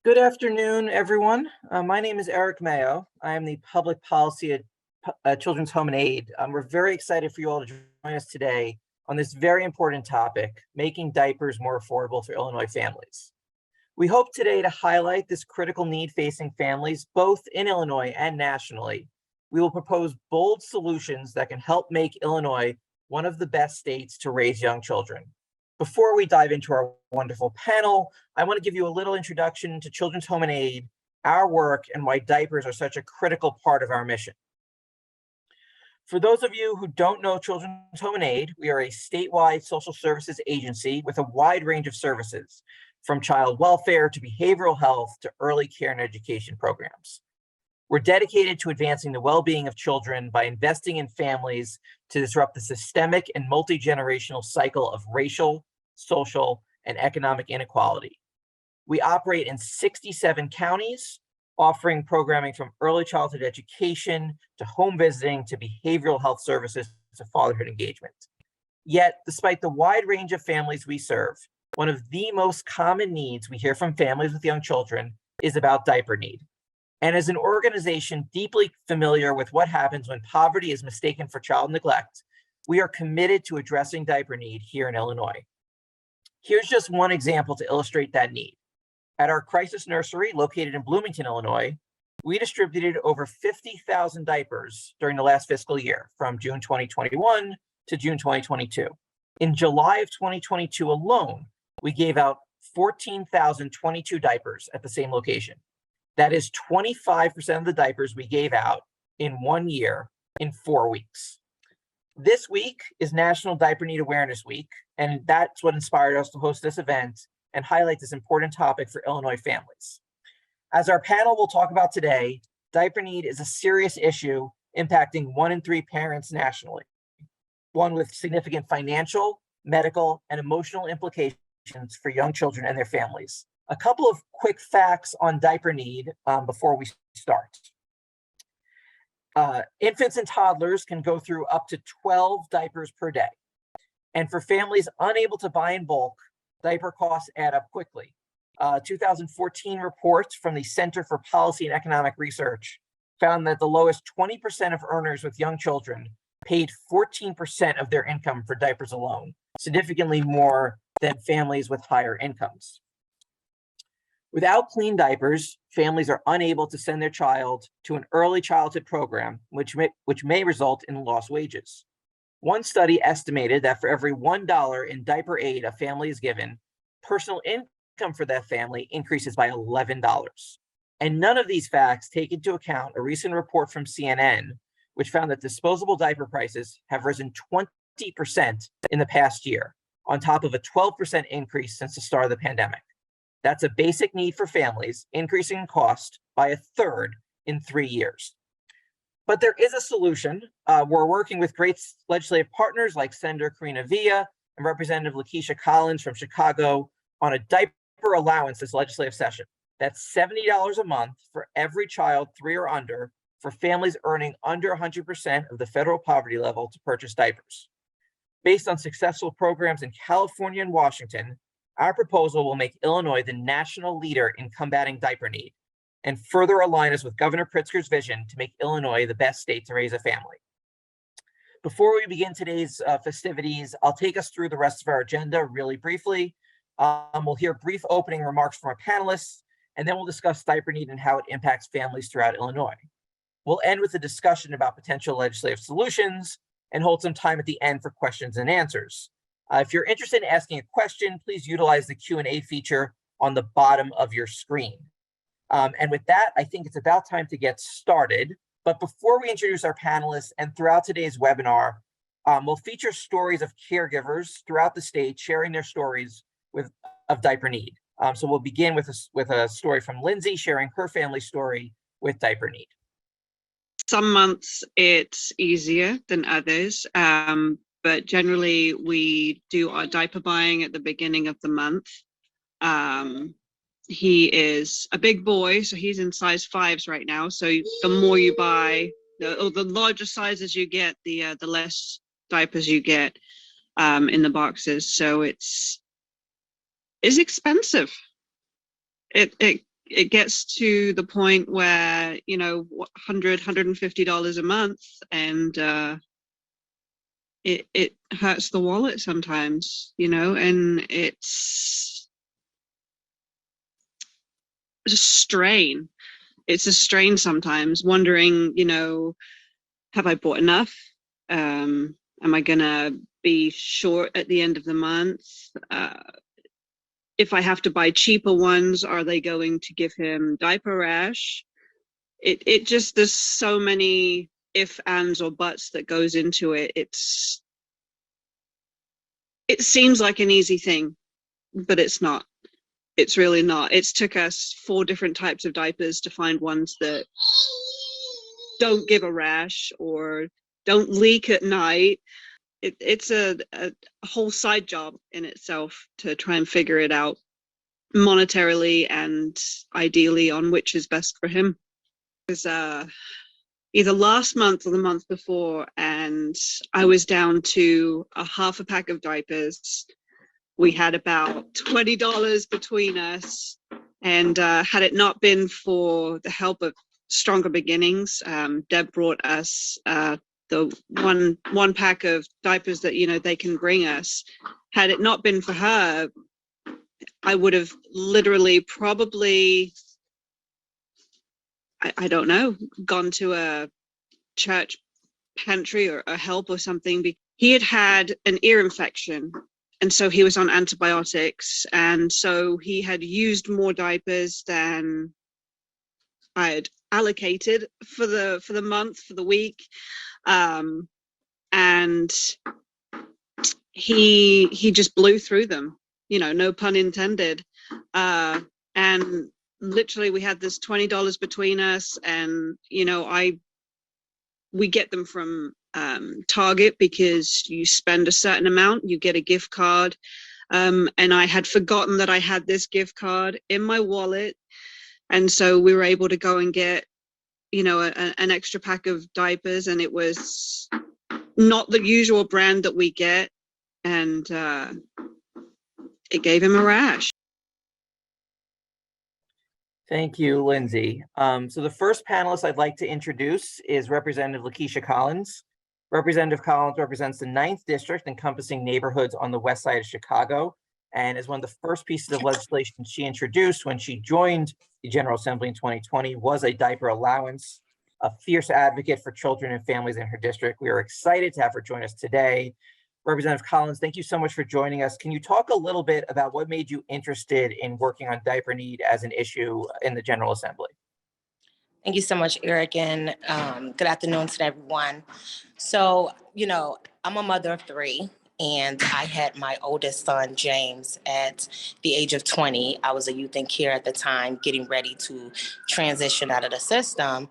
Good afternoon, everyone. My name is Eric Mayo. I am the Public Policy at Children's Home and Aid. We're very excited for you all to join us today on this very important topic, making diapers more affordable for Illinois families. We hope today to highlight this critical need facing families, both in Illinois and nationally. We will propose bold solutions that can help make Illinois one of the best states to raise young children. Before we dive into our wonderful panel, I want to give you a little introduction to Children's Home and Aid, our work, and why diapers are such a critical part of our mission. For those of you who don't know Children's Home and Aid, we are a statewide social services agency with a wide range of services, from child welfare to behavioral health to early care and education programs. We're dedicated to advancing the well-being of children by investing in families to disrupt the systemic and multi-generational cycle of racial, social, and economic inequality. We operate in 67 counties, offering programming from early childhood education to home visiting to behavioral health services to fatherhood engagement. Yet, despite the wide range of families we serve, one of the most common needs we hear from families with young children is about diaper need. And as an organization deeply familiar with what happens when poverty is mistaken for child neglect, we are committed to addressing diaper need here in Illinois. Here's just one example to illustrate that need. At our crisis nursery located in Bloomington, Illinois, we distributed over 50,000 diapers during the last fiscal year from June 2021 to June 2022. In July of 2022 alone, we gave out 14,022 diapers at the same location. That is 25% of the diapers we gave out in 1 year in 4 weeks. This week is National Diaper Need Awareness Week, and that's what inspired us to host this event and highlight this important topic for Illinois families. As our panel will talk about today, diaper need is a serious issue impacting 1 in 3 parents nationally, one with significant financial, medical, and emotional implications for young children and their families. A couple of quick facts on diaper need before we start. Infants and toddlers can go through up to 12 diapers per day. And for families unable to buy in bulk, diaper costs add up quickly. 2014 reports from the Center for Policy and Economic Research found that the lowest 20% of earners with young children paid 14% of their income for diapers alone, significantly more than families with higher incomes. Without clean diapers, families are unable to send their child to an early childhood program, which may result in lost wages. One study estimated that for every $1 in diaper aid a family is given, personal income for that family increases by $11. And none of these facts take into account a recent report from CNN, which found that disposable diaper prices have risen 20% in the past year, on top of a 12% increase since the start of the pandemic. That's a basic need for families, increasing in cost by 1/3 in 3 years. But there is a solution. We're working with great legislative partners like Senator Karina Villa and Representative Lakesia Collins from Chicago on a diaper allowance this legislative session. That's $70 a month for every child 3 or under for families earning under 100% of the federal poverty level to purchase diapers. Based on successful programs in California and Washington, our proposal will make Illinois the national leader in combating diaper need and further align us with Governor Pritzker's vision to make Illinois the best state to raise a family. Before we begin today's festivities, I'll take us through the rest of our agenda really briefly. We'll hear brief opening remarks from our panelists, and then we'll discuss diaper need and how it impacts families throughout Illinois. We'll end with a discussion about potential legislative solutions and hold some time at the end for questions and answers. If you're interested in asking a question, please utilize the Q&A feature on the bottom of your screen. And with that, I think it's about time to get started. But before we introduce our panelists and throughout today's webinar, we'll feature stories of caregivers throughout the state sharing their stories of diaper need. So we'll begin with a story from Lindsay sharing her family story with diaper need. Some months it's easier than others. But generally we do our diaper buying at the beginning of the month. He is a big boy, so he's in size 5s right now. So the more you buy, the larger sizes you get, the less diapers you get in the boxes. So it's expensive. It it gets to the point where, you know, $150 a month, and it hurts the wallet sometimes, you know, and it's a strain. It's a strain sometimes, wondering, you know, have I bought enough? Am I gonna be short at the end of the month? If I have to buy cheaper ones, are they going to give him diaper rash? It just, there's so many if, ands, or buts that goes into it. It seems like an easy thing, but it's not. It's really not. It's took us 4 different types of diapers to find ones that don't give a rash or don't leak at night. It's a whole side job in itself to try and figure it out monetarily and ideally on which is best for him. It was either last month or the month before, and I was down to a half a pack of diapers. We had about $20 between us, and had it not been for the help of Stronger Beginnings, Deb brought us the one pack of diapers that, you know, they can bring us. Had it not been for her, I would have literally probably, I don't know, gone to a church pantry or a help or something. He had had an ear infection, and so he was on antibiotics, and so he had used more diapers than I had allocated for the month, for the week. And he just blew through them, you know, no pun intended. And literally we had this $20 between us, and, you know, we get them from Target, because you spend a certain amount, you get a gift card. And I had forgotten that I had this gift card in my wallet. And so we were able to go and get, you know, an extra pack of diapers, and it was not the usual brand that we get. And it gave him a rash. Thank you, Lindsay. So the first panelist I'd like to introduce is Representative Lakesia Collins. Representative Collins represents the 9th District, encompassing neighborhoods on the west side of Chicago, and is one of the first pieces of legislation she introduced when she joined the General Assembly in 2020 was a diaper allowance. A fierce advocate for children and families in her district. We are excited to have her join us today. Representative Collins, thank you so much for joining us. Can you talk a little bit about what made you interested in working on diaper need as an issue in the General Assembly? Thank you so much, Eric, and good afternoon to everyone. So, you know, I'm a mother of 3, and I had my oldest son, James, at the age of 20. I was a youth in care at the time, getting ready to transition out of the system.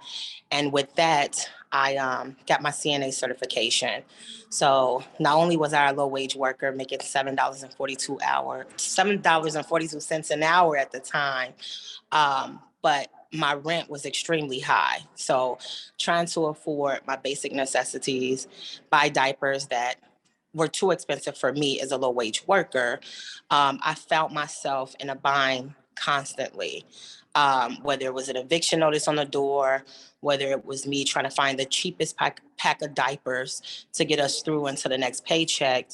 And with that, I got my CNA certification. So not only was I a low-wage worker making $7.42 an hour at the time, but my rent was extremely high. So trying to afford my basic necessities, buy diapers that were too expensive for me as a low-wage worker, I found myself in a bind constantly. Whether it was an eviction notice on the door, whether it was me trying to find the cheapest pack of diapers to get us through into the next paycheck,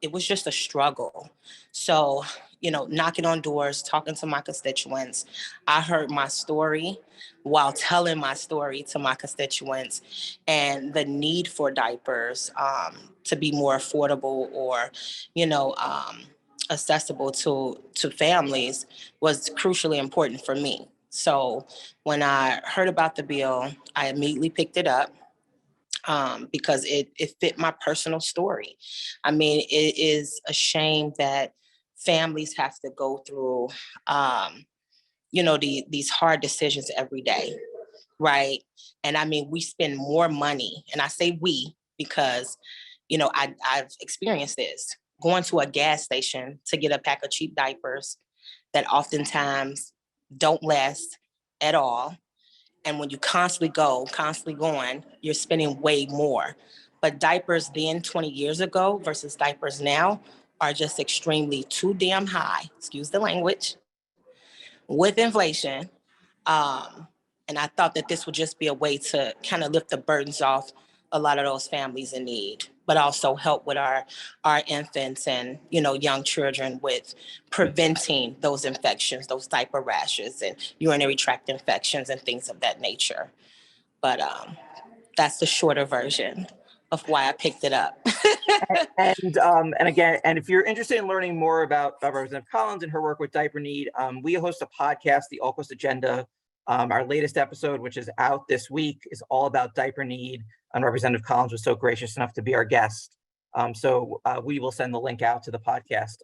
it was just a struggle. So, you know, knocking on doors, talking to my constituents, I heard my story while telling my story to my constituents, and the need for diapers to be more affordable or, you know, accessible to families was crucially important for me. So when I heard about the bill, I immediately picked it up because it fit my personal story. I mean, it is a shame that families have to go through, you know, these hard decisions every day, right? And I mean, we spend more money, and I say we because, you know, I've experienced this, going to a gas station to get a pack of cheap diapers that oftentimes don't last at all. And when you constantly going, you're spending way more. But diapers then 20 years ago versus diapers now are just extremely too damn high, excuse the language, with inflation. And I thought that this would just be a way to kind of lift the burdens off a lot of those families in need, but also help with our infants and, young children with preventing those infections, those diaper rashes and urinary tract infections and things of that nature. But that's the shorter version of why I picked it up. And again, and if you're interested in learning more about Representative Collins and her work with Diaper Need, we host a podcast, the Ahlquist Agenda. Our latest episode, which is out this week, is all about Diaper Need, and Representative Collins was so gracious enough to be our guest. So we will send the link out to the podcast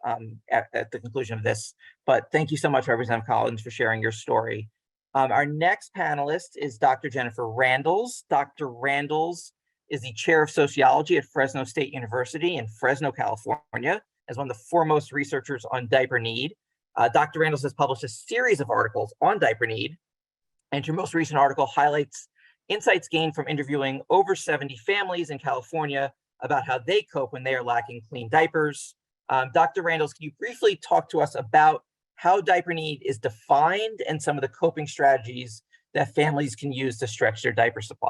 at the conclusion of this. But thank you so much, Representative Collins, for sharing your story. Our next panelist is Dr. Jennifer Randles. Dr. Randles is the chair of sociology at Fresno State University in Fresno, California, as one of the foremost researchers on diaper need. Dr. Randles has published a series of articles on diaper need, and your most recent article highlights insights gained from interviewing over 70 families in California about how they cope when they are lacking clean diapers. Dr. Randles, can you briefly talk to us about how diaper need is defined and some of the coping strategies that families can use to stretch their diaper supply?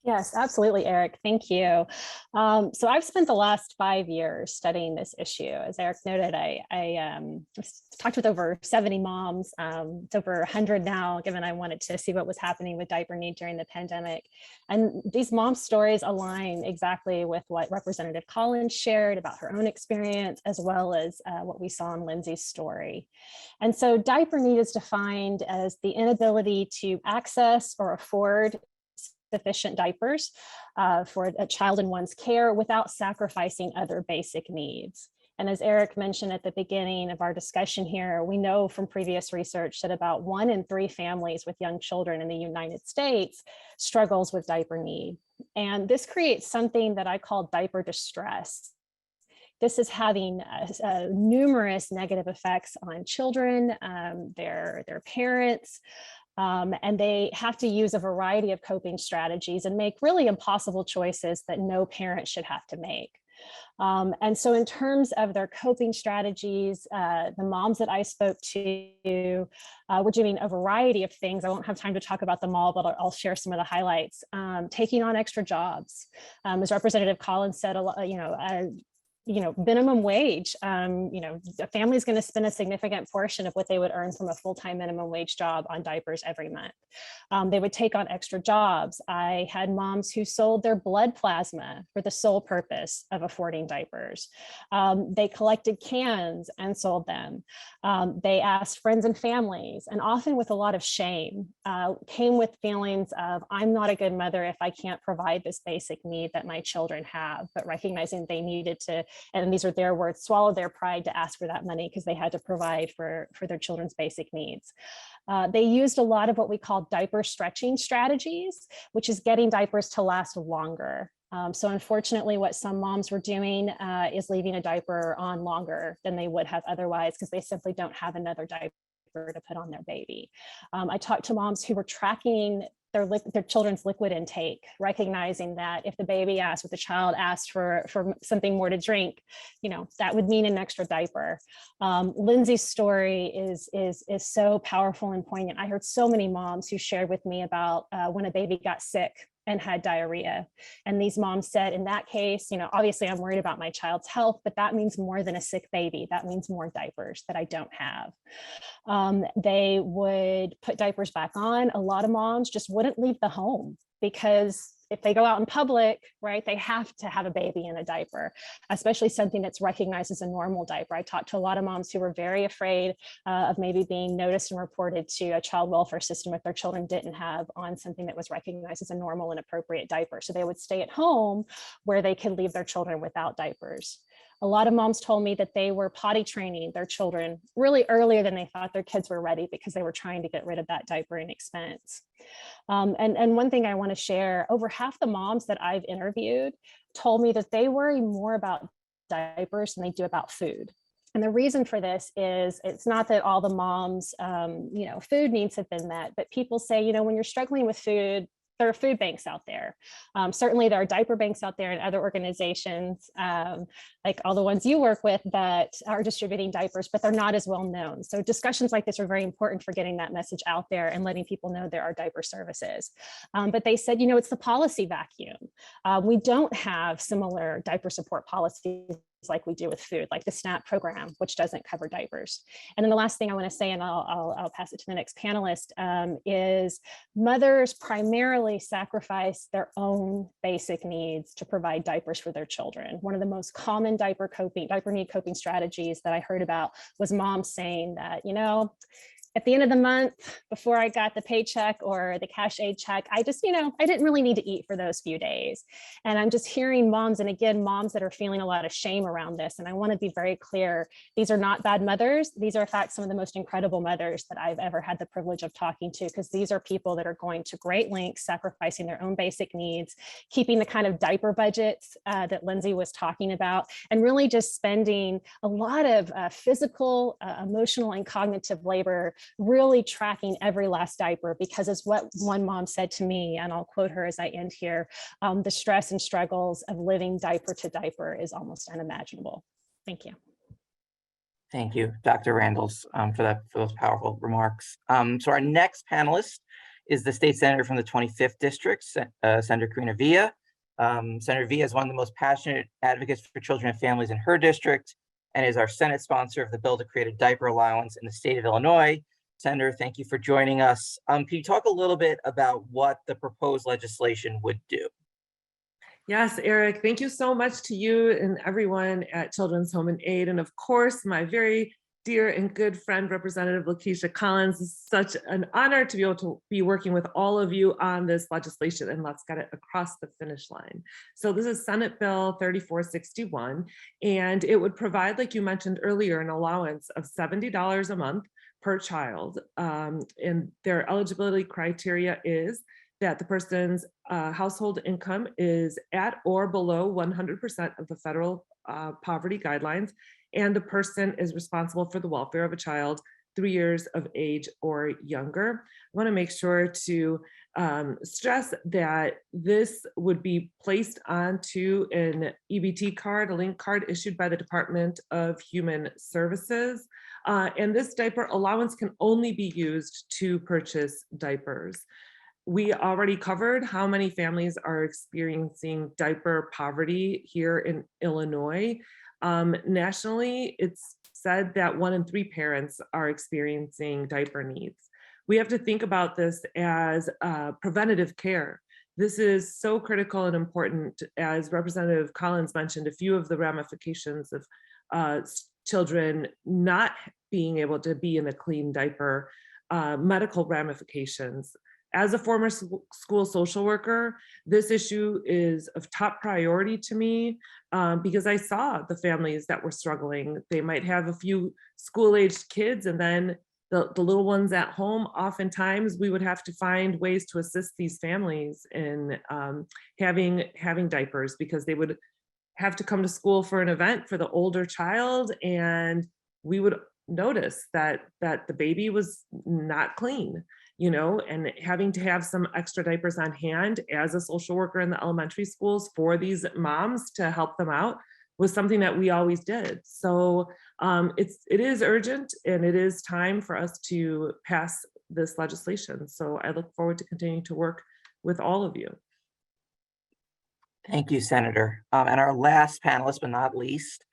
Yes, absolutely, Eric. Thank you. So I've spent the last 5 years studying this issue. As Eric noted, I talked with over 70 moms. It's over 100 now, given I wanted to see what was happening with diaper need during the pandemic. And these mom stories align exactly with what Representative Collins shared about her own experience, as well as what we saw in Lindsay's story. And so diaper need is defined as the inability to access or afford sufficient diapers for a child in one's care without sacrificing other basic needs. And as Eric mentioned at the beginning of our discussion here, we know from previous research that about 1 in 3 families with young children in the United States struggles with diaper need. And this creates something that I call diaper distress. This is having numerous negative effects on children, their parents, and they have to use a variety of coping strategies and make really impossible choices that no parent should have to make. And so in terms of their coping strategies, the moms that I spoke to were doing a variety of things. I won't have time to talk about them all, but I'll share some of the highlights. Taking on extra jobs. As Representative Collins said, minimum wage, a family is going to spend a significant portion of what they would earn from a full-time minimum wage job on diapers every month. They would take on extra jobs. I had moms who sold their blood plasma for the sole purpose of affording diapers. They collected cans and sold them. They asked friends and families, and often with a lot of shame, came with feelings of, I'm not a good mother if I can't provide this basic need that my children have, but recognizing they needed to, and these are their words, swallow their pride to ask for that money because they had to provide for their children's basic needs. They used a lot of what we call diaper stretching strategies, which is getting diapers to last longer. So unfortunately, what some moms were doing is leaving a diaper on longer than they would have otherwise because they simply don't have another diaper to put on their baby. I talked to moms who were tracking their children's liquid intake, recognizing that if the baby asked, if the child asked for something more to drink, that would mean an extra diaper. Lindsay's story is so powerful and poignant. I heard so many moms who shared with me about when a baby got sick and had diarrhea. And these moms said, in that case, obviously I'm worried about my child's health, but that means more than a sick baby. That means more diapers that I don't have. They would put diapers back on. A lot of moms just wouldn't leave the home because if they go out in public, right, they have to have a baby in a diaper, especially something that's recognized as a normal diaper. I talked to a lot of moms who were very afraid of maybe being noticed and reported to a child welfare system if their children didn't have on something that was recognized as a normal and appropriate diaper. So they would stay at home where they could leave their children without diapers. A lot of moms told me that they were potty training their children really earlier than they thought their kids were ready because they were trying to get rid of that diapering expense. And one thing I want to share, over half the moms that I've interviewed told me that they worry more about diapers than they do about food. And the reason for this is it's not that all the moms, food needs have been met, but people say, when you're struggling with food, there are food banks out there. Certainly there are diaper banks out there and other organizations, like all the ones you work with, that are distributing diapers, but they're not as well known. So discussions like this are very important for getting that message out there and letting people know there are diaper services. But they said, it's the policy vacuum. We don't have similar diaper support policies like we do with food, like the SNAP program, which doesn't cover diapers. And then the last thing I want to say, and I'll pass it to the next panelist, is mothers primarily sacrifice their own basic needs to provide diapers for their children. One of the most common diaper need coping strategies that I heard about was moms saying that, at the end of the month, before I got the paycheck or the cash aid check, I just, I didn't really need to eat for those few days. And I'm just hearing moms, and again, moms that are feeling a lot of shame around this. And I want to be very clear, these are not bad mothers. These are in fact some of the most incredible mothers that I've ever had the privilege of talking to, because these are people that are going to great lengths, sacrificing their own basic needs, keeping the kind of diaper budgets that Lindsay was talking about, and really just spending a lot of physical, emotional, and cognitive labor really tracking every last diaper, because as what one mom said to me, and I'll quote her as I end here, the stress and struggles of living diaper to diaper is almost unimaginable. Thank you. Thank you, Dr. Randles, for those powerful remarks. So our next panelist is the state senator from the 25th district, Senator Karina Villa. Senator Villa is one of the most passionate advocates for children and families in her district, and is our Senate sponsor of the bill to create a diaper allowance in the state of Illinois. Senator, thank you for joining us. Can you talk a little bit about what the proposed legislation would do? Yes, Eric, thank you so much to you and everyone at Children's Home and Aid. And of course, my very dear and good friend, Representative Lakesia Collins. It's such an honor to be able to be working with all of you on this legislation, and let's get it across the finish line. So this is Senate Bill 3461, and it would provide, like you mentioned earlier, an allowance of $70 a month per child. And their eligibility criteria is that the person's household income is at or below 100% of the federal poverty guidelines, and the person is responsible for the welfare of a child 3 years of age or younger. I want to make sure to stress that this would be placed onto an EBT card, a link card issued by the Department of Human Services. And this diaper allowance can only be used to purchase diapers. We already covered how many families are experiencing diaper poverty here in Illinois. Nationally, it's said that 1 in 3 parents are experiencing diaper needs. We have to think about this as preventative care. This is so critical and important. As Representative Collins mentioned, a few of the ramifications of children not being able to be in a clean diaper, medical ramifications. As a former school social worker, this issue is of top priority to me because I saw the families that were struggling. They might have a few school-aged kids, and then the little ones at home. Oftentimes we would have to find ways to assist these families in having diapers, because they would have to come to school for an event for the older child, and we would notice that the baby was not clean, and having to have some extra diapers on hand as a social worker in the elementary schools for these moms to help them out was something that we always did. So it is urgent, and it is time for us to pass this legislation. So I look forward to continuing to work with all of you. Thank you, Senator. And our last panelist, but not least,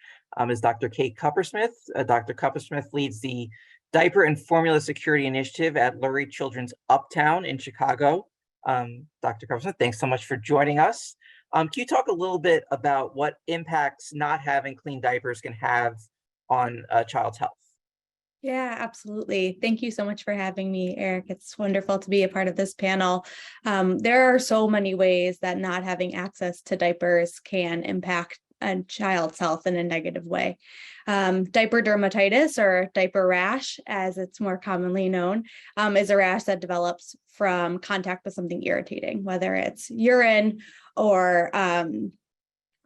is Dr. Kate Kuppersmith. Dr. Kuppersmith leads the Diaper and Formula Security Initiative at Lurie Children's Uptown in Chicago. Dr. Kuppersmith, thanks so much for joining us. Can you talk a little bit about what impacts not having clean diapers can have on a child's health? Yeah, absolutely. Thank you so much for having me, Eric. It's wonderful to be a part of this panel. There are so many ways that not having access to diapers can impact a child's health in a negative way. Diaper dermatitis, or diaper rash, as it's more commonly known, is a rash that develops from contact with something irritating, whether it's urine or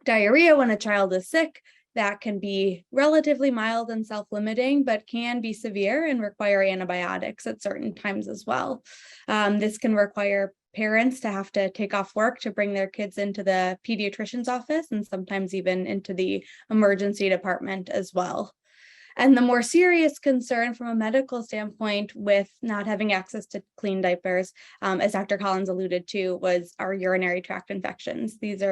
diarrhea when a child is sick. that can be relatively mild and self-limiting, but can be severe and require antibiotics at certain times as well. This can require parents to have to take off work to bring their kids into the pediatrician's office and sometimes even into the emergency department as well. And the more serious concern from a medical standpoint with not having access to clean diapers, as Dr. Collins alluded to, was our urinary tract infections. These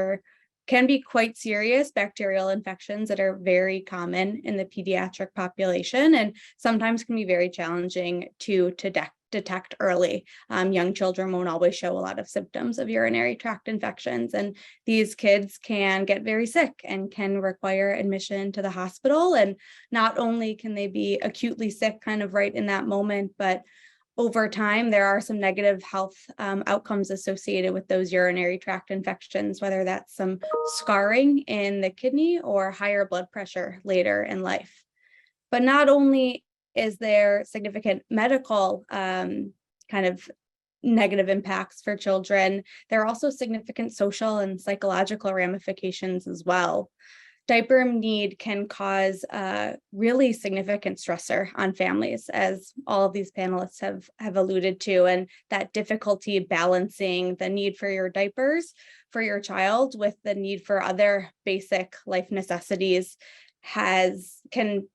can be quite serious bacterial infections that are very common in the pediatric population and sometimes can be very challenging to detect early. Young children won't always show a lot of symptoms of urinary tract infections, and these kids can get very sick and can require admission to the hospital. And not only can they be acutely sick kind of right in that moment, but over time, there are some negative health outcomes associated with those urinary tract infections, whether that's some scarring in the kidney or higher blood pressure later in life. But not only is there significant medical kind of negative impacts for children, there are also significant social and psychological ramifications as well. Diaper need can cause a really significant stressor on families, as all of these panelists have alluded to, and that difficulty balancing the need for your diapers for your child with the need for other basic life necessities can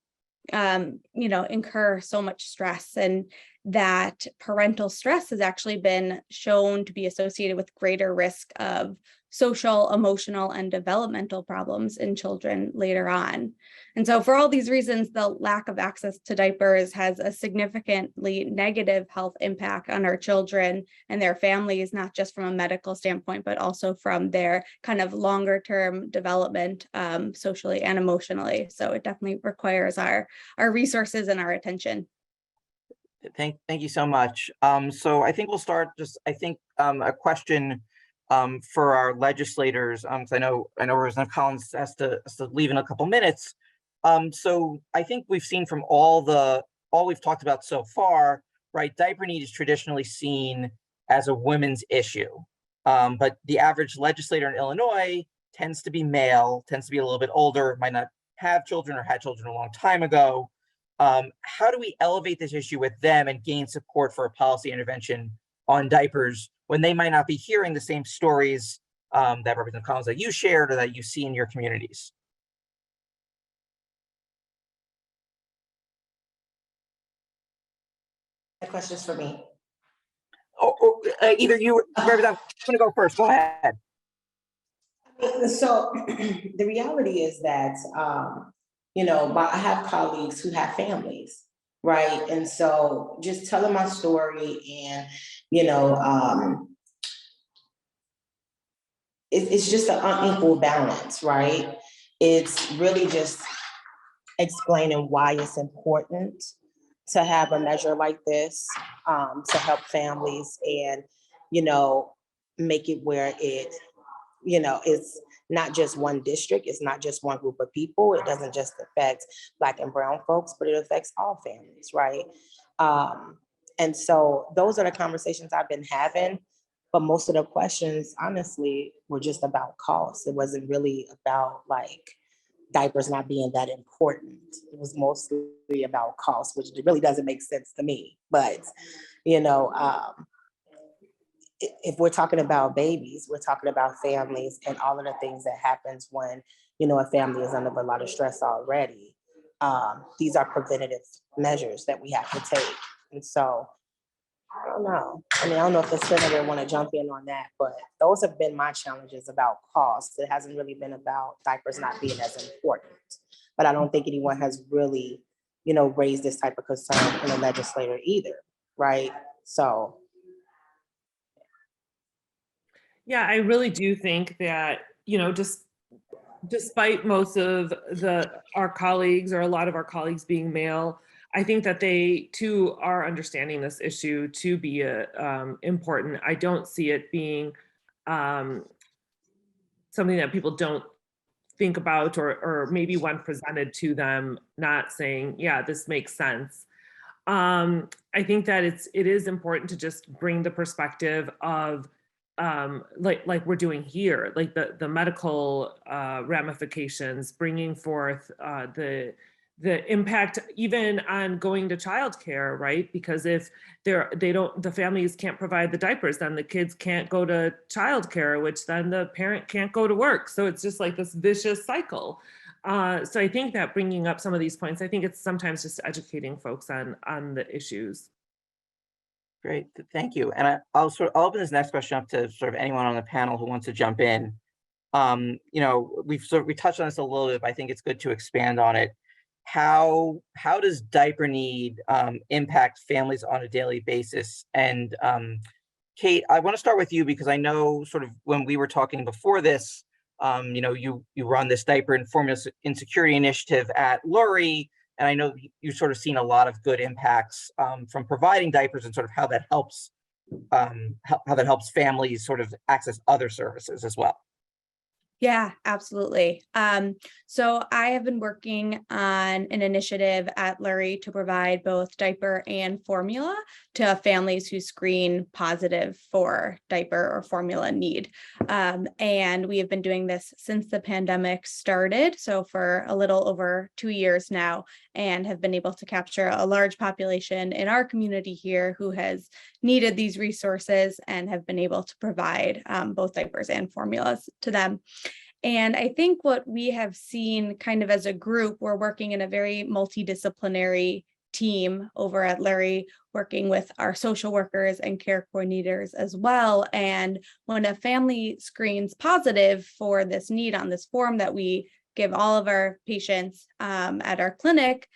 incur so much stress, and that parental stress has actually been shown to be associated with greater risk of social, emotional, and developmental problems in children later on. And so for all these reasons, the lack of access to diapers has a significantly negative health impact on our children and their families, not just from a medical standpoint, but also from their kind of longer term development socially and emotionally. So it definitely requires our resources and our attention. Thank you so much. So I think we'll start a question for our legislators, because I know Representative Collins has to leave in a couple minutes. So I think we've seen from all we've talked about so far, right? Diaper need is traditionally seen as a women's issue, but the average legislator in Illinois tends to be male, tends to be a little bit older, might not have children or had children a long time ago. How do we elevate this issue with them and gain support for a policy intervention on diapers when they might not be hearing the same stories that Representative Collins that you shared or that you see in your communities? The question's for me. Either you, Representative, I'm going to go first. Go ahead. So the reality is that, I have colleagues who have families, right? And so just telling my story and, it's just an unequal balance, right? It's really just explaining why it's important to have a measure like this to help families and, make it where it, it's not just one district, it's not just one group of people. It doesn't just affect Black and brown folks, but it affects all families, right? And so those are the conversations I've been having, but most of the questions, honestly, were just about cost. It wasn't really about diapers not being that important. It was mostly about cost, which really doesn't make sense to me. But, if we're talking about babies, we're talking about families and all of the things that happens when, a family is under a lot of stress already. These are preventative measures that we have to take. And so, I don't know. I don't know if the senator want to jump in on that, but those have been my challenges about cost. It hasn't really been about diapers not being as important. But I don't think anyone has really, raised this type of concern in the legislature either, right? So. Yeah, I really do think that, just despite most of our colleagues or a lot of our colleagues being male, I think that they too are understanding this issue to be important. I don't see it being something that people don't think about or maybe when presented to them, not saying, yeah, this makes sense. I think that it is important to just bring the perspective of like we're doing here, like the medical ramifications, bringing forth the impact even on going to childcare, right? Because if the families can't provide the diapers, then the kids can't go to childcare, which then the parent can't go to work. So it's just like this vicious cycle. So I think that bringing up some of these points, I think it's sometimes just educating folks on the issues. Great, thank you. And I'll open this next question up to sort of anyone on the panel who wants to jump in. You know, we touched on this a little bit, but I think it's good to expand on it. How does diaper need impact families on a daily basis? And Kate, I want to start with you because I know sort of when we were talking before this, you know, you run this diaper and formula insecurity initiative at Lurie, and I know you've sort of seen a lot of good impacts from providing diapers and sort of how that helps families sort of access other services as well. Yeah, absolutely. So I have been working on an initiative at Lurie to provide both diaper and formula to families who screen positive for diaper or formula need. And we have been doing this since the pandemic started, so for a little over 2 years now, and have been able to capture a large population in our community here who has needed these resources and have been able to provide both diapers and formulas to them. And I think what we have seen kind of as a group, we're working in a very multidisciplinary team over at Lurie, working with our social workers and care coordinators as well. And when a family screens positive for this need on this form that we give all of our patients at our clinic,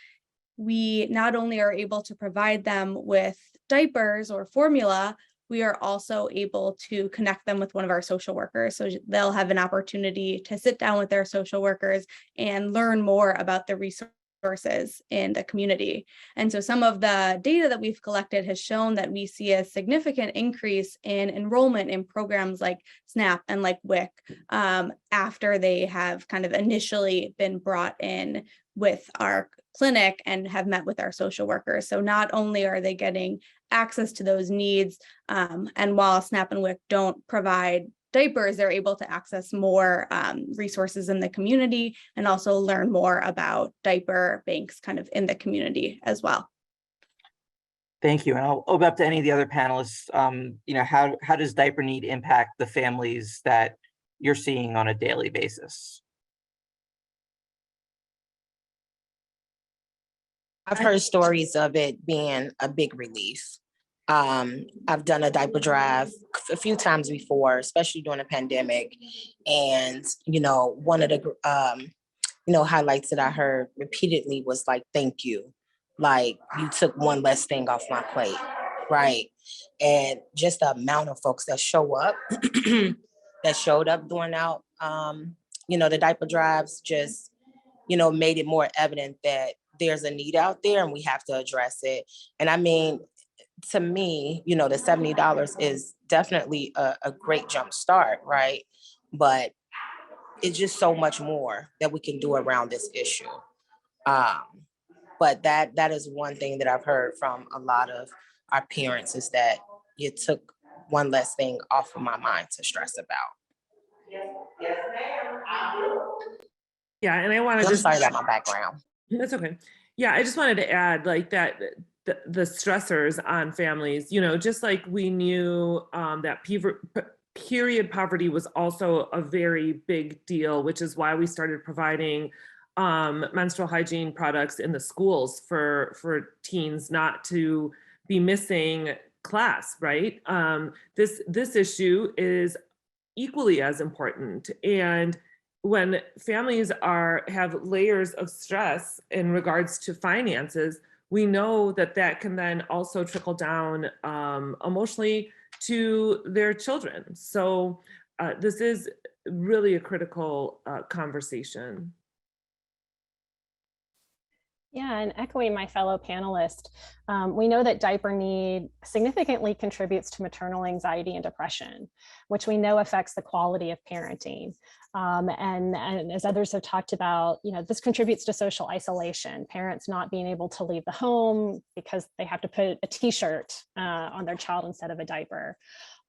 we not only are able to provide them with diapers or formula, we are also able to connect them with one of our social workers. So they'll have an opportunity to sit down with their social workers and learn more about the resources in the community. And so some of the data that we've collected has shown that we see a significant increase in enrollment in programs like SNAP and like WIC after they have kind of initially been brought in with our clinic and have met with our social workers. So not only are they getting access to those needs, and while SNAP and WIC don't provide diapers, they're able to access more resources in the community and also learn more about diaper banks kind of in the community as well. Thank you. And I'll open up to any of the other panelists. You know, how does diaper need impact the families that you're seeing on a daily basis? I've heard stories of it being a big relief. I've done a diaper drive a few times before, especially during the pandemic. And, you know, one of the, highlights that I heard repeatedly was like, thank you. Like, you took one less thing off my plate, right? And just the amount of folks that show up, that showed up during out, the diaper drives just, made it more evident that there's a need out there and we have to address it. And I mean, to me, the $70 is definitely a great jump start, right? But it's just so much more that we can do around this issue. But that is one thing that I've heard from a lot of our parents is that you took one less thing off of my mind to stress about. Yes, ma'am. Yeah, and I want to I'm sorry about my background. That's okay. Yeah, I just wanted to add like that the stressors on families, just like we knew that period poverty was also a very big deal, which is why we started providing menstrual hygiene products in the schools for teens not to be missing class, right? This issue is equally as important. And when families have layers of stress in regards to finances, we know that can then also trickle down emotionally to their children. So this is really a critical conversation. Yeah, and echoing my fellow panelist, we know that diaper need significantly contributes to maternal anxiety and depression, which we know affects the quality of parenting. And as others have talked about, this contributes to social isolation, parents not being able to leave the home because they have to put a t-shirt on their child instead of a diaper.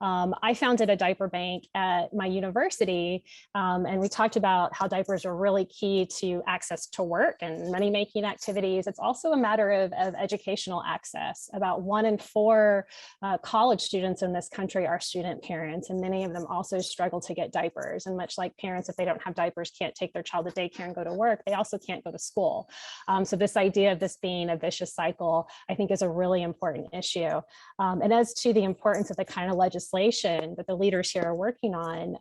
I founded a diaper bank at my university, and we talked about how diapers are really key to access to work and money-making activities. It's also a matter of educational access. About 1 in 4 college students in this country are student parents, and many of them also struggle to get diapers. And much like parents, if they don't have diapers, can't take their child to daycare and go to work, they also can't go to school. So this idea of this being a vicious cycle, I think, is a really important issue. And as to the importance of the kind of legislation that the leaders here are working on,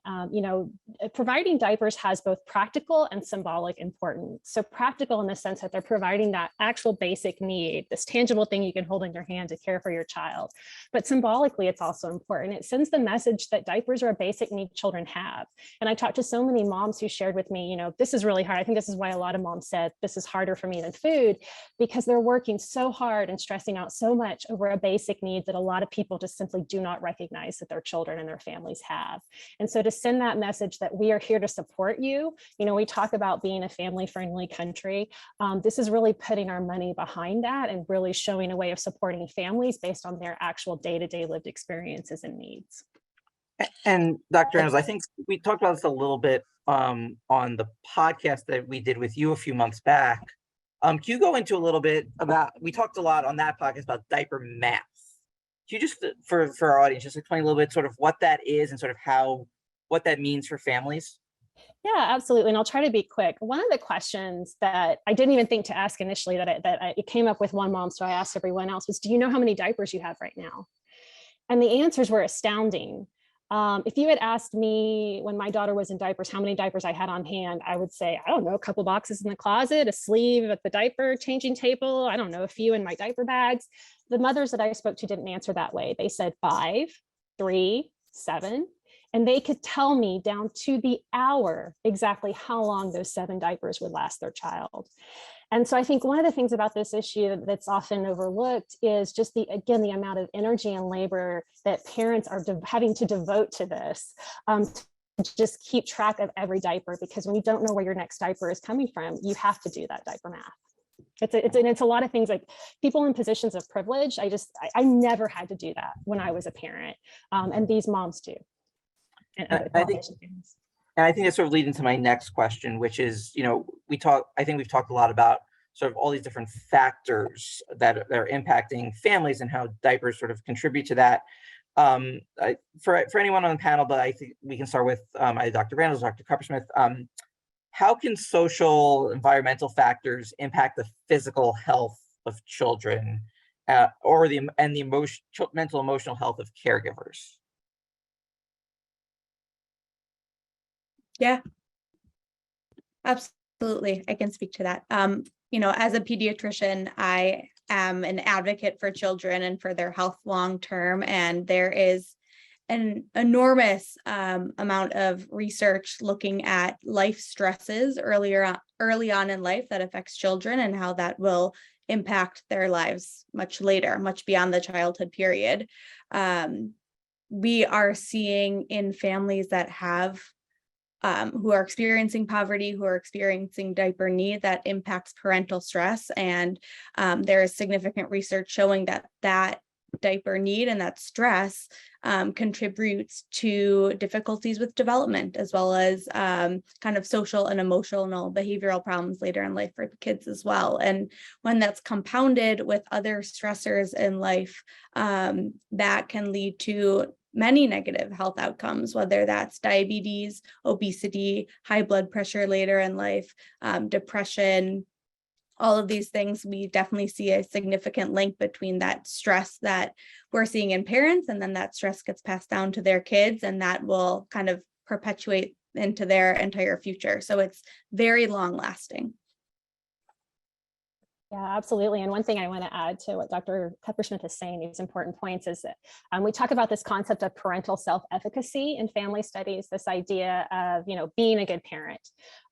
providing diapers has both practical and symbolic importance. So practical in the sense that they're providing that actual basic need, this tangible thing you can hold in your hand to care for your child. But symbolically, it's also important. It sends the message that diapers are a basic need children have. And I talked to so many moms who shared with me, this is really hard. I think this is why a lot of moms said this is harder for me than food, because they're working so hard and stressing out so much over a basic need that a lot of people just simply do not recognize that their children and their families have. And so to send that message that we are here to support you, we talk about being a family-friendly country. This is really putting our money behind that and really showing a way of supporting families based on their actual day-to-day lived experiences and needs. And Dr. Randles, I think we talked about this a little bit on the podcast that we did with you a few months back. Can you go into a little bit about, we talked a lot on that podcast about diaper math. Can you just, for our audience, just explain a little bit sort of what that is and sort of what that means for families? Yeah, absolutely. And I'll try to be quick. One of the questions that I didn't even think to ask initially it came up with one mom, so I asked everyone else, was, do you know how many diapers you have right now? And the answers were astounding. If you had asked me when my daughter was in diapers, how many diapers I had on hand, I would say, I don't know, a couple boxes in the closet, a sleeve at the diaper changing table, I don't know, a few in my diaper bags. The mothers that I spoke to didn't answer that way. They said 5, 3, 7, and they could tell me down to the hour exactly how long those 7 diapers would last their child. And so I think one of the things about this issue that's often overlooked is just the amount of energy and labor that parents are having to devote to this, to just keep track of every diaper, because when you don't know where your next diaper is coming from, you have to do that diaper math. It's a lot of things, like people in positions of privilege. I never had to do that when I was a parent, and these moms do. And I think that's sort of leading to my next question, which is, I think we've talked a lot about sort of all these different factors that are impacting families and how diapers sort of contribute to that. For anyone on the panel, but I think we can start with Dr. Randles, Dr. Kuppersmith. How can social, environmental factors impact the physical health of children, or the mental, emotional health of caregivers? Yeah, absolutely. I can speak to that. As a pediatrician, I am an advocate for children and for their health long-term, and there is an enormous amount of research looking at life stresses early on in life that affects children and how that will impact their lives much later, much beyond the childhood period. We are seeing in families that have who are experiencing poverty, who are experiencing diaper need, that impacts parental stress. And there is significant research showing that diaper need and that stress contributes to difficulties with development, as well as kind of social and emotional behavioral problems later in life for the kids as well. And when that's compounded with other stressors in life, that can lead to many negative health outcomes, whether that's diabetes, obesity, high blood pressure later in life, depression. All of these things, we definitely see a significant link between that stress that we're seeing in parents, and then that stress gets passed down to their kids, and that will kind of perpetuate into their entire future. So it's very long lasting. Yeah, absolutely. And one thing I want to add to what Dr. Kuppersmith is saying, these important points, is that we talk about this concept of parental self-efficacy in family studies, this idea of, being a good parent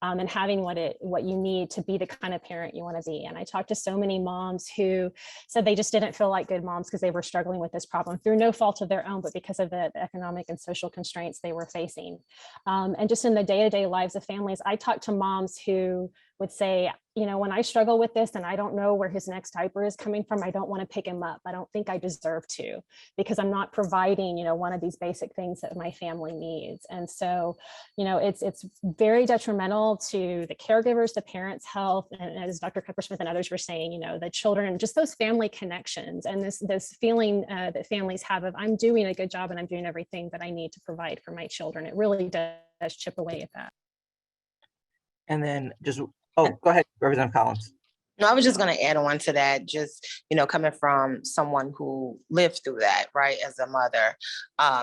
and having what you need to be the kind of parent you want to be. And I talked to so many moms who said they just didn't feel like good moms because they were struggling with this problem through no fault of their own, but because of the economic and social constraints they were facing. And just in the day-to-day lives of families, I talked to moms who would say, when I struggle with this and I don't know where his next diaper is coming from, I don't want to pick him up. I don't think I deserve to, because I'm not providing, one of these basic things that my family needs. And so, it's very detrimental to the caregivers, the parents' health, and as Dr. Kuppersmith and others were saying, the children, just those family connections and this feeling that families have of, I'm doing a good job and I'm doing everything that I need to provide for my children. It really does chip away at that. And then go ahead, Representative Collins. No, I was just going to add on to that, just, coming from someone who lived through that, right, as a mother,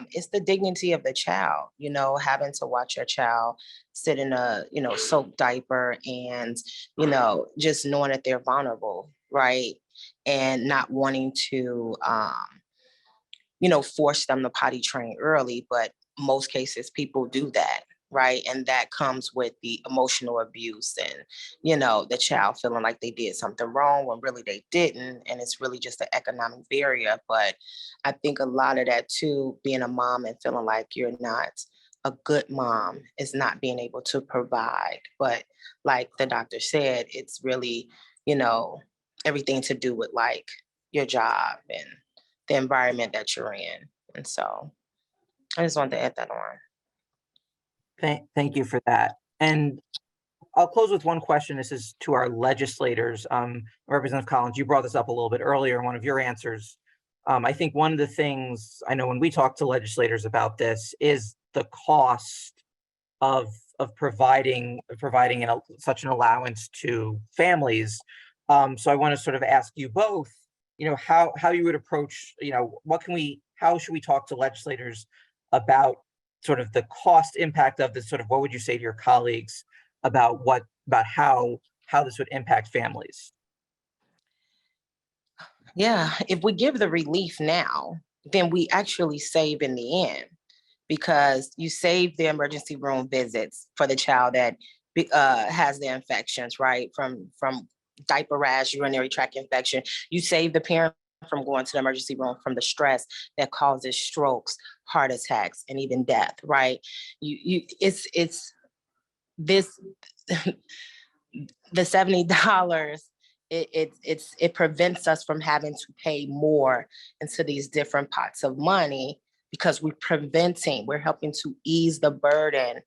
it's the dignity of the child, having to watch your child sit in a, soaked diaper and, just knowing that they're vulnerable, right, and not wanting to, force them to potty train early, but most cases people do that. Right. And that comes with the emotional abuse and, the child feeling like they did something wrong when really they didn't. And it's really just an economic barrier. But I think a lot of that, too, being a mom and feeling like you're not a good mom is not being able to provide. But like the doctor said, it's really, everything to do with like your job and the environment that you're in. And so I just wanted to add that on. Thank you for that. And I'll close with one question. This is to our legislators. Representative Collins, you brought this up a little bit earlier in one of your answers. I think one of the things I know when we talk to legislators about this is the cost of providing such an allowance to families. So I want to sort of ask you both, how you would approach, how should we talk to legislators about sort of the cost impact of this, what would you say to your colleagues about how this would impact families? Yeah, if we give the relief now, then we actually save in the end, because you save the emergency room visits for the child that has the infections, right? From diaper rash, urinary tract infection. You save the parent from going to the emergency room from the stress that causes strokes, heart attacks, and even death, right? It's this, the $70, it prevents us from having to pay more into these different pots of money, because we're helping to ease the burden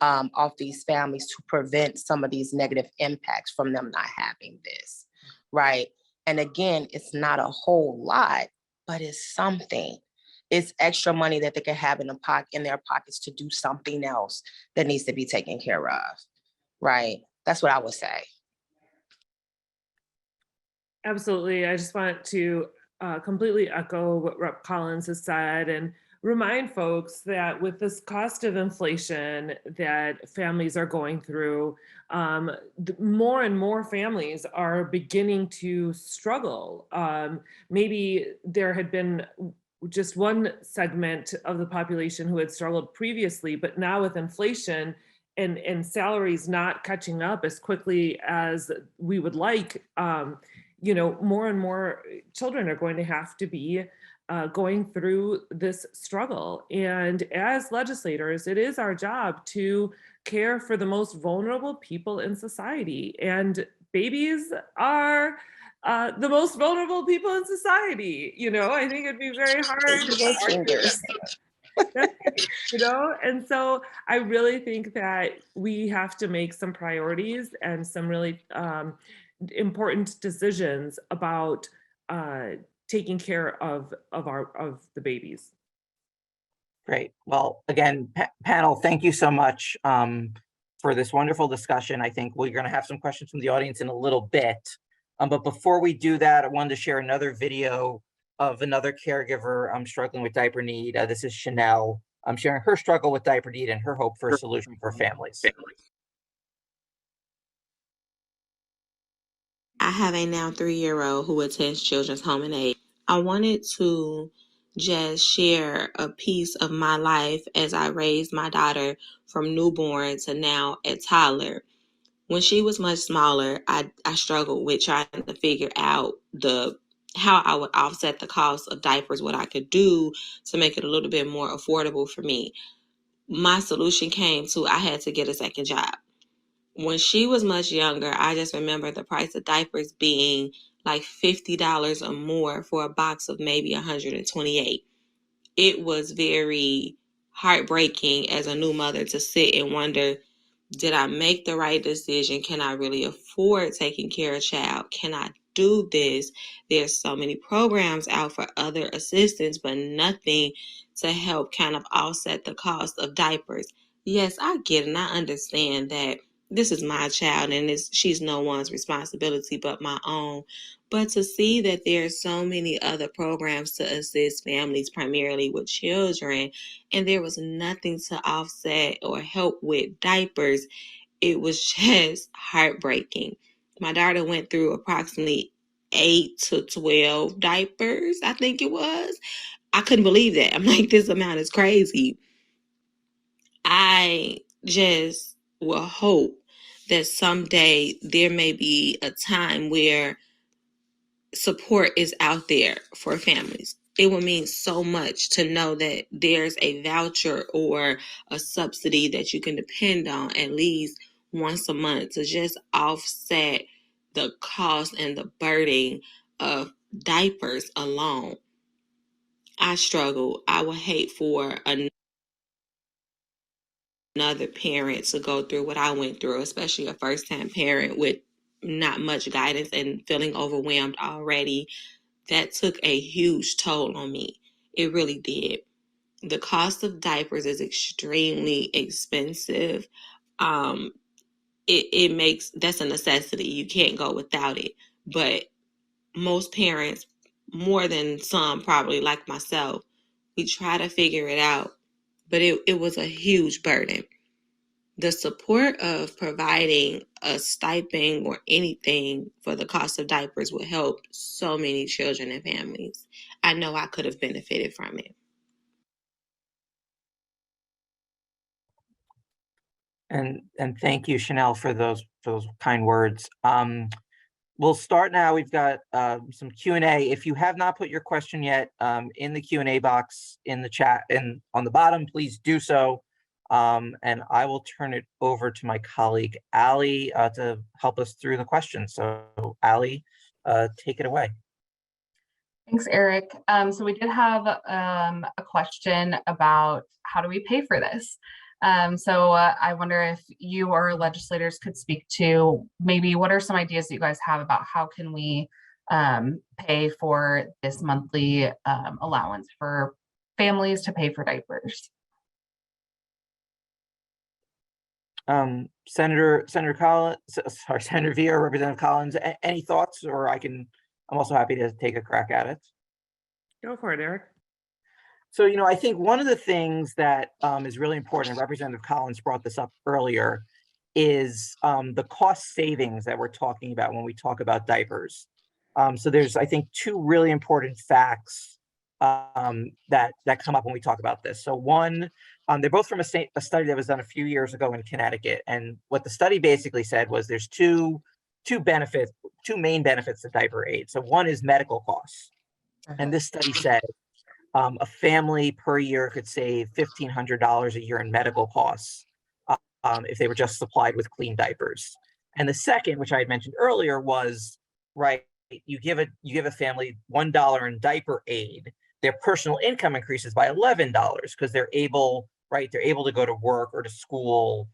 off these families to prevent some of these negative impacts from them not having this, right? And again, it's not a whole lot, but it's something. It's extra money that they can have in their pockets to do something else that needs to be taken care of, right? That's what I would say. Absolutely. I just want to completely echo what Rep. Collins has said and remind folks that with this cost of inflation that families are going through, more and more families are beginning to struggle. Maybe there had been just one segment of the population who had struggled previously, but now with inflation and salaries not catching up as quickly as we would like, more and more children are going to have to be going through this struggle. And as legislators, it is our job to care for the most vulnerable people in society. And babies are the most vulnerable people in society. I think it'd be very hard to and so I really think that we have to make some priorities and some really important decisions about taking care of the babies. Great. Well, again, panel, thank you so much for this wonderful discussion. I think we're going to have some questions from the audience in a little bit. But before we do that, I wanted to share another video of another caregiver struggling with diaper need. This is Chanel. I'm sharing her struggle with diaper need and her hope for a solution for families. I have a now 3-year-old who attends Children's Home and Aid. I wanted to just share a piece of my life as I raised my daughter from newborn to now a toddler. When she was much smaller, I struggled with trying to figure out how I would offset the cost of diapers, what I could do to make it a little bit more affordable for me. My solution came to I had to get a second job. When she was much younger, I just remember the price of diapers being like $50 or more for a box of maybe 128. It was very heartbreaking as a new mother to sit and wonder, did I make the right decision? Can I really afford taking care of a child? Can I do this? There's so many programs out for other assistance, but nothing to help kind of offset the cost of diapers. Yes, I get it, and I understand that this is my child and she's no one's responsibility but my own. But to see that there are so many other programs to assist families, primarily with children, and there was nothing to offset or help with diapers, it was just heartbreaking. My daughter went through approximately 8 to 12 diapers, I think it was. I couldn't believe that. I'm like, this amount is crazy. I just will hope that someday there may be a time where support is out there for families. It would mean so much to know that there's a voucher or a subsidy that you can depend on at least once a month to just offset the cost and the burden of diapers alone. I struggle. I would hate for another parent to go through what I went through, especially a first-time parent with not much guidance and feeling overwhelmed already. That took a huge toll on me. It really did. The cost of diapers is extremely expensive. It makes, that's a necessity. You can't go without it. But most parents, more than some probably like myself, we try to figure it out. But it was a huge burden. The support of providing a stipend or anything for the cost of diapers would help so many children and families. I know I could have benefited from it. And thank you, Chanel, for those kind words. We'll start now. We've got some Q&A. If you have not put your question yet in the Q&A box in the chat and on the bottom, please do so. And I will turn it over to my colleague, Allie, to help us through the questions. So Allie, take it away. Thanks, Eric. So we did have a question about how do we pay for this? So I wonder if you or legislators could speak to maybe what are some ideas that you guys have about how can we pay for this monthly allowance for families to pay for diapers? Senator Collins, sorry, Senator Villa, Representative Collins, any thoughts? Or I'm also happy to take a crack at it. Go for it, Eric. So, I think one of the things that is really important, and Representative Collins brought this up earlier, is the cost savings that we're talking about when we talk about diapers. So there's, I think, two really important facts that come up when we talk about this. So one, they're both from a study that was done a few years ago in Connecticut. And what the study basically said was there's two main benefits to diaper aid. So one is medical costs. And this study said a family per year could save $1,500 a year in medical costs if they were just supplied with clean diapers. And the second, which I had mentioned earlier, was you give a family $1 in diaper aid, their personal income increases by $11 because they're able to go to work or to school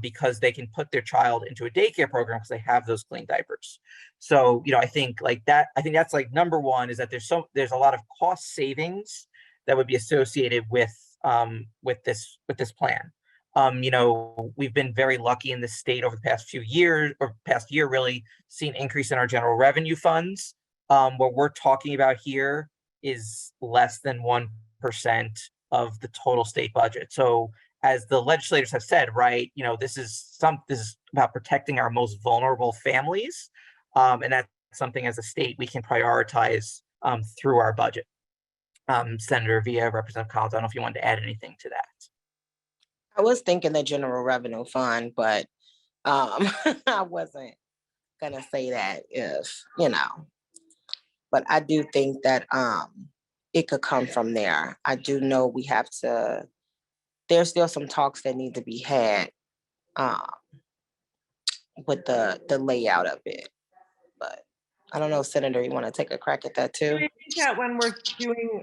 because they can put their child into a daycare program because they have those clean diapers. So, I think that's like number one, is that there's a lot of cost savings that would be associated with this plan. We've been very lucky in the state over the past few years, or past year really, seen increase in our general revenue funds. What we're talking about here is less than 1% of the total state budget. So as the legislators have said, this is about protecting our most vulnerable families. And that's something as a state we can prioritize through our budget. Senator Villa, Representative Collins, I don't know if you wanted to add anything to that. I was thinking the general revenue fund, but I wasn't gonna say that if, but I do think that it could come from there. I do know we have to, there's still some talks that need to be had with the layout of it. But I don't know, Senator, you want to take a crack at that too? I think that when we're doing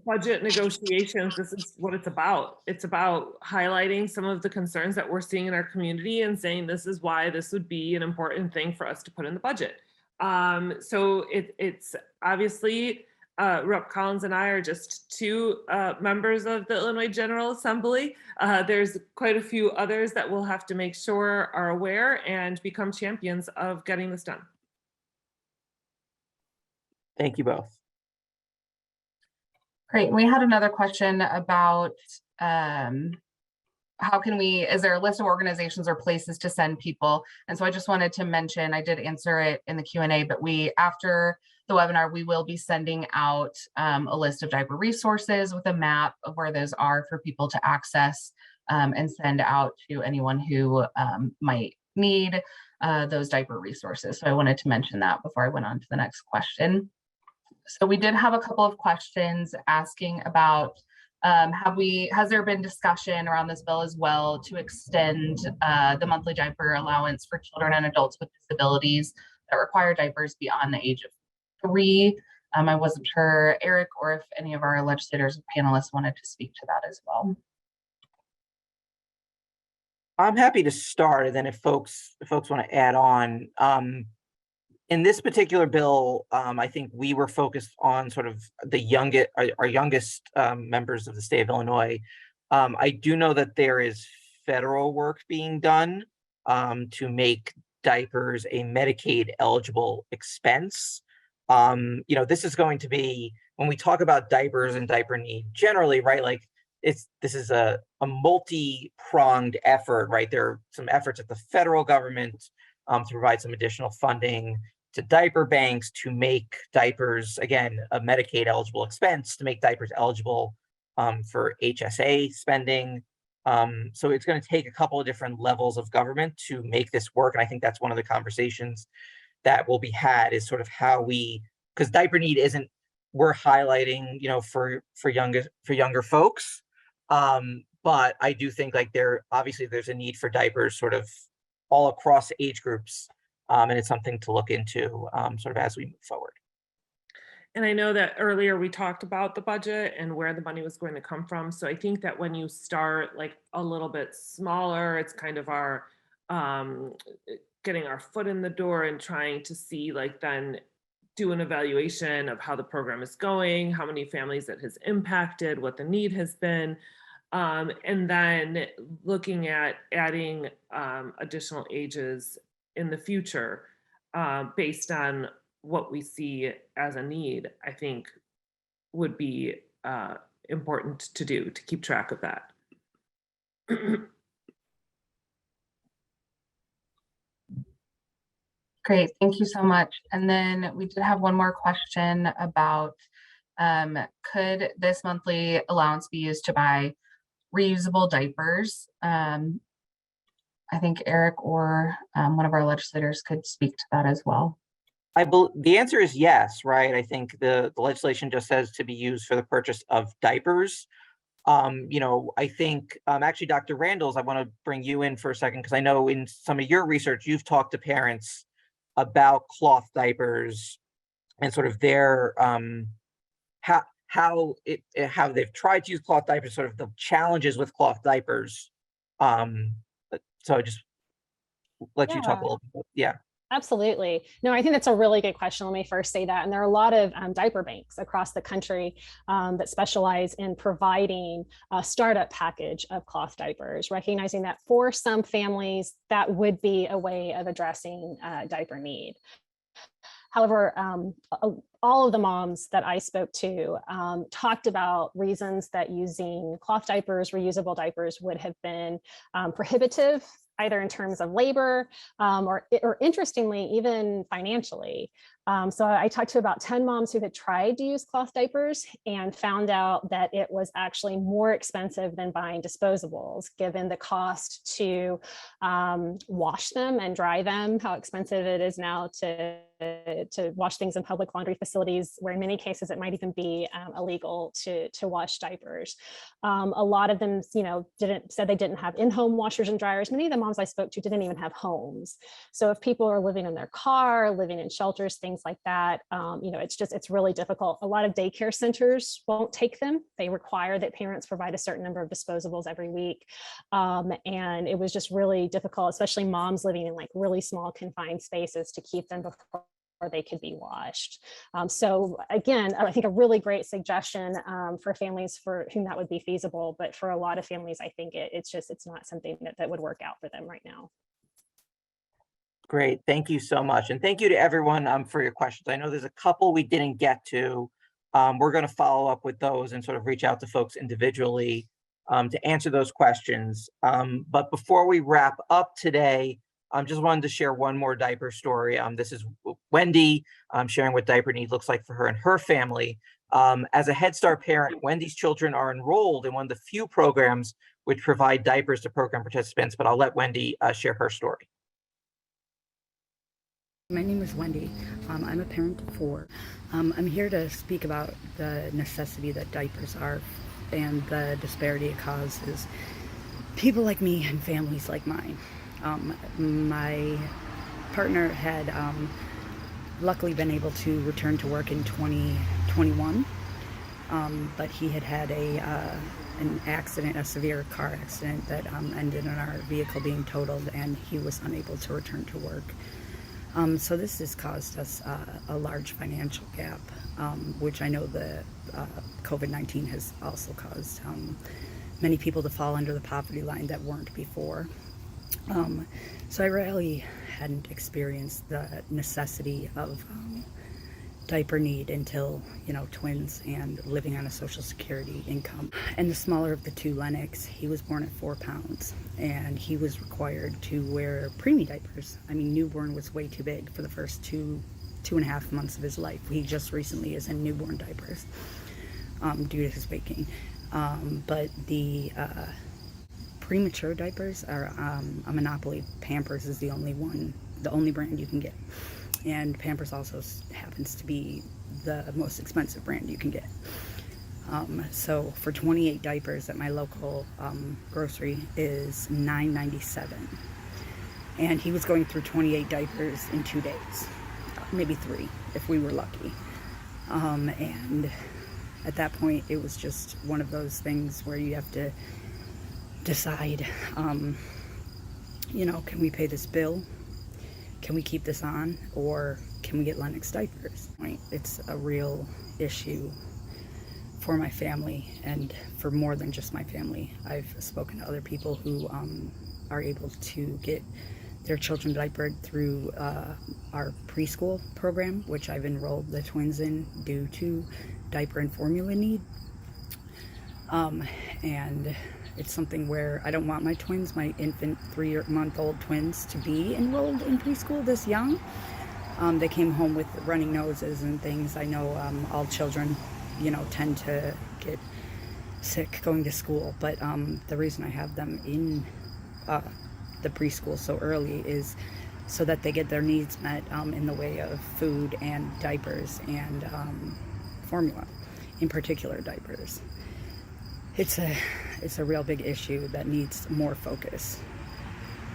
budget negotiations, this is what it's about. It's about highlighting some of the concerns that we're seeing in our community and saying this is why this would be an important thing for us to put in the budget. So it's obviously Rep. Collins and I are just two members of the Illinois General Assembly. There's quite a few others that we'll have to make sure are aware and become champions of getting this done. Thank you both. Great. We had another question about how can we, is there a list of organizations or places to send people? And so I just wanted to mention, I did answer it in the Q&A, but after the webinar, we will be sending out a list of diaper resources with a map of where those are for people to access and send out to anyone who might need those diaper resources. So I wanted to mention that before I went on to the next question. So we did have a couple of questions asking about has there been discussion around this bill as well to extend the monthly diaper allowance for children and adults with disabilities that require diapers beyond the age of 3? I wasn't sure, Eric, or if any of our legislators or panelists wanted to speak to that as well. I'm happy to start, and then if folks want to add on. In this particular bill, I think we were focused on sort of the youngest, our youngest members of the state of Illinois. I do know that there is federal work being done to make diapers a Medicaid eligible expense. This is going to be, when we talk about diapers and diaper need generally, right? Like this is a multi-pronged effort, right? There are some efforts at the federal government to provide some additional funding to diaper banks to make diapers, again, a Medicaid eligible expense, to make diapers eligible for HSA spending. So it's going to take a couple of different levels of government to make this work. And I think that's one of the conversations that will be had, is sort of how because diaper need isn't, we're highlighting, for younger folks. But I do think like there's a need for diapers sort of all across age groups. And it's something to look into sort of as we move forward. And I know that earlier we talked about the budget and where the money was going to come from. So I think that when you start like a little bit smaller, it's kind of our getting our foot in the door and trying to see, like, then do an evaluation of how the program is going, how many families it has impacted, what the need has been. And then looking at adding additional ages in the future based on what we see as a need, I think would be important to do, to keep track of that. Great, thank you so much. And then we did have one more question about could this monthly allowance be used to buy reusable diapers? I think Eric or one of our legislators could speak to that as well. The answer is yes, right? I think the legislation just says to be used for the purchase of diapers. I think actually, Dr. Randles, I want to bring you in for a second, because I know in some of your research, you've talked to parents about cloth diapers and sort of their how they've tried to use cloth diapers, sort of the challenges with cloth diapers. So I just let you talk a little bit. Yeah. Absolutely. No, I think that's a really good question. Let me first say that. And there are a lot of diaper banks across the country that specialize in providing a startup package of cloth diapers, recognizing that for some families, that would be a way of addressing diaper need. However, all of the moms that I spoke to talked about reasons that using cloth diapers, reusable diapers, would have been prohibitive either in terms of labor or interestingly, even financially. So I talked to about 10 moms who had tried to use cloth diapers and found out that it was actually more expensive than buying disposables, given the cost to wash them and dry them, how expensive it is now to wash things in public laundry facilities, where in many cases it might even be illegal to wash diapers. A lot of them, said they didn't have in-home washers and dryers. Many of the moms I spoke to didn't even have homes. So if people are living in their car, living in shelters, things like that, it's really difficult. A lot of daycare centers won't take them. They require that parents provide a certain number of disposables every week. And it was just really difficult, especially moms living in like really small confined spaces, to keep them before they could be washed. So again, I think a really great suggestion for families for whom that would be feasible, but for a lot of families, I think it's not something that would work out for them right now. Great, thank you so much. And thank you to everyone for your questions. I know there's a couple we didn't get to. We're gonna follow up with those and sort of reach out to folks individually to answer those questions. But before we wrap up today, just wanted to share one more diaper story. This is Wendy sharing what diaper need looks like for her and her family. As a Head Start parent, Wendy's children are enrolled in one of the few programs which provide diapers to program participants, but I'll let Wendy share her story. My name is Wendy. I'm a parent of 4. I'm here to speak about the necessity that diapers are and the disparity it causes people like me and families like mine. My partner had luckily been able to return to work in 2021, but he had an accident, a severe car accident that ended in our vehicle being totaled, and he was unable to return to work. So this has caused us a large financial gap, which I know the COVID-19 has also caused many people to fall under the poverty line that weren't before. So I really hadn't experienced the necessity of diaper need until, twins and living on a Social Security income. And the smaller of the 2, Lennox, he was born at 4 pounds, and he was required to wear preemie diapers. I mean, newborn was way too big for the first 2.5 months of his life. He just recently is in newborn diapers due to his weight gain. But the premature diapers are a monopoly. Pampers is the only brand you can get. And Pampers also happens to be the most expensive brand you can get. So for 28 diapers at my local grocery is $9.97. And he was going through 28 diapers in 2 days, maybe 3 if we were lucky. And at that point, it was just one of those things where you have to decide, can we pay this bill? Can we keep this on, or can we get Lennox diapers? It's a real issue for my family, and for more than just my family. I've spoken to other people who are able to get their children diapered through our preschool program, which I've enrolled the twins in due to diaper and formula need. And it's something where I don't want my twins, my infant 3-month-old twins, to be enrolled in preschool this young. They came home with running noses and things. I know all children, tend to get sick going to school, but the reason I have them in the preschool so early is so that they get their needs met in the way of food and diapers and formula, in particular diapers. It's a real big issue that needs more focus.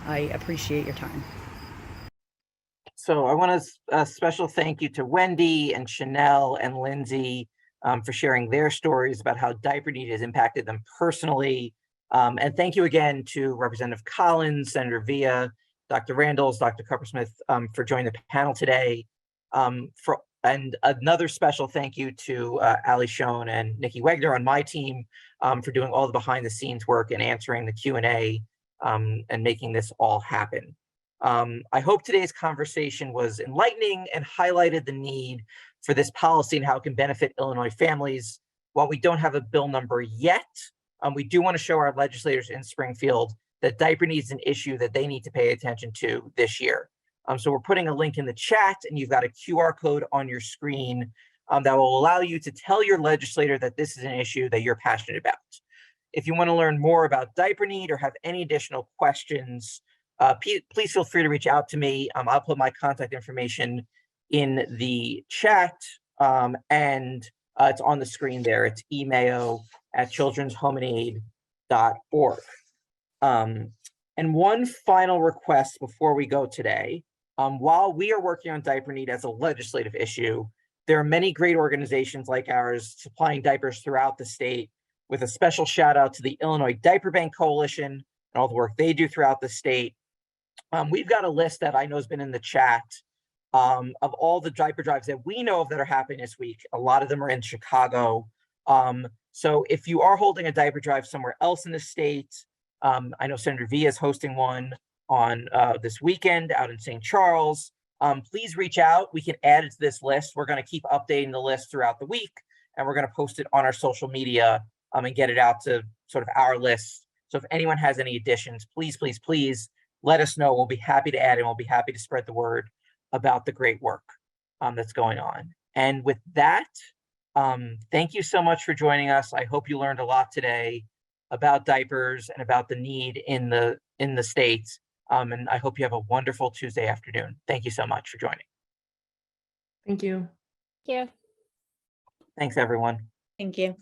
I appreciate your time. So I want a special thank you to Wendy and Chanel and Lindsay for sharing their stories about how diaper need has impacted them personally. And thank you again to Representative Collins, Senator Villa, Dr. Randles, Dr. Kuppersmith for joining the panel today. And another special thank you to Ali Schoen and Nikki Wegner on my team for doing all the behind the scenes work and answering the Q&A and making this all happen. I hope today's conversation was enlightening and highlighted the need for this policy and how it can benefit Illinois families. While we don't have a bill number yet, we do want to show our legislators in Springfield that diaper needs is an issue that they need to pay attention to this year. So we're putting a link in the chat, and you've got a QR code on your screen that will allow you to tell your legislator that this is an issue that you're passionate about. If you want to learn more about diaper need or have any additional questions, please feel free to reach out to me. I'll put my contact information in the chat, and it's on the screen there. It's emayo@childrenshomeandaid.org. And one final request before we go today. While we are working on diaper need as a legislative issue, there are many great organizations like ours supplying diapers throughout the state, with a special shout out to the Illinois Diaper Bank Coalition and all the work they do throughout the state. We've got a list that I know has been in the chat of all the diaper drives that we know of that are happening this week. A lot of them are in Chicago. So if you are holding a diaper drive somewhere else in the state, I know Senator Villa is hosting one on this weekend out in St. Charles. Please reach out. We can add it to this list. We're going to keep updating the list throughout the week, and we're going to post it on our social media and get it out to sort of our list. So if anyone has any additions, please, please, please let us know. We'll be happy to add it. We'll be happy to spread the word about the great work that's going on. And with that, thank you so much for joining us. I hope you learned a lot today about diapers and about the need in the States. And I hope you have a wonderful Tuesday afternoon. Thank you so much for joining. Thank you. Thank you. Thanks, everyone. Thank you.